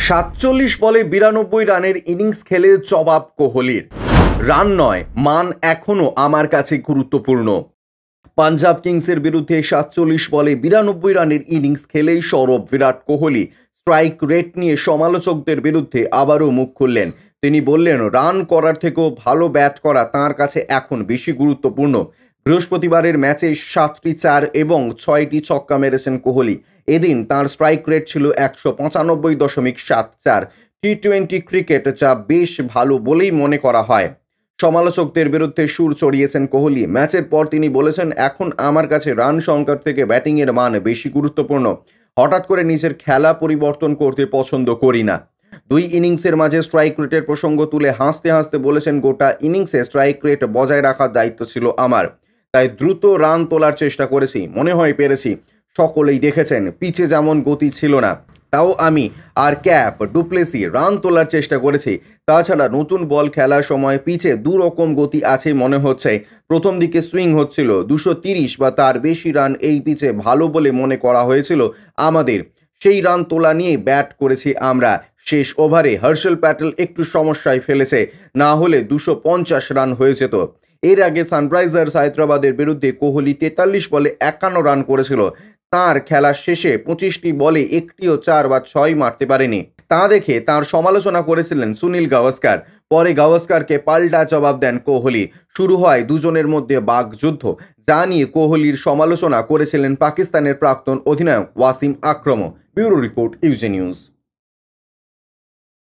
৪৭ বলে ৯২ রানের ইনিংস খেলে জবাব কোহলির। রান নয়, মান এখনও আমার কাছে গুরুত্বপূর্ণ। পাঞ্জাব কিংসের বিরুদ্ধে ৪৭ বলে ৯২ রানের ইনিংস খেলেই সরব বিরাট কোহলি। স্ট্রাইক রেট নিয়ে সমালোচকদের বিরুদ্ধে আবারও মুখ খুললেন। তিনি বললেন, রান করার থেকেও ভালো ব্যাট করা তাঁর কাছে এখন বেশি গুরুত্বপূর্ণ। বৃহস্পতিবারের ম্যাচে ৭টি ৪ এবং ৬টি ছক্কা মেরেছেন কোহলি। এদিন তাঁর স্ট্রাইক রেট ছিল ১৯৫.৭৪। টি-টোয়েন্টি ক্রিকেট যা বেশ ভালো বলেই মনে করা হয়। সমালোচকদের বিরুদ্ধে সুর চড়িয়েছেন কোহলি। ম্যাচের পর তিনি বলেছেন, এখন আমার কাছে রান সংখ্যার থেকে ব্যাটিংয়ের মান বেশি গুরুত্বপূর্ণ। হঠাৎ করে নিজের খেলা পরিবর্তন করতে পছন্দ করি না। ২ ইনিংসের মাঝে স্ট্রাইক রেটের প্রসঙ্গ তুলে হাসতে হাসতে বলেছেন, গোটা ইনিংসে স্ট্রাইক রেট বজায় রাখার দায়িত্ব ছিল আমার। তাই দ্রুত রান তোলার চেষ্টা করেছি, মনে হয় পেরেছি। সকলেই দেখেছেন পিচে যেমন গতি ছিল না, তাও আমি আর ক্যাপ ডুপ্লেসি রান তোলার চেষ্টা করেছি। তাছাড়া নতুন বল খেলার সময় পিচে দুরকম গতি আছে মনে হচ্ছে। প্রথম দিকে সুইং হচ্ছিল, ২৩০ বা তার বেশি রান এই পিচে ভালো বলে মনে করা হয়েছিল আমাদের। সেই রান তোলা নিয়ে ব্যাট করেছি আমরা। শেষ ওভারে হর্ষল প্যাটেল একটু সমস্যায় ফেলেছে, না হলে ২৫০ রান হয়ে যেত। এর আগে সানরাইজার্স হায়দ্রাবাদের বিরুদ্ধে কোহলি ৪৩ বলে ৫১ রান করেছিল। তাঁর খেলার শেষে ২৫টি বলে একটিও ৪ বা ৬ মারতে পারেনি। তা দেখে তাঁর সমালোচনা করেছিলেন সুনীল গাভাস্কার। পরে গাভাস্কারকে পাল্টা জবাব দেন কোহলি। শুরু হয় দুজনের মধ্যে বাকযুদ্ধ, যা নিয়ে কোহলির সমালোচনা করেছিলেন পাকিস্তানের প্রাক্তন অধিনায়ক ওয়াসিম আকরমও। Bureau report, UG news.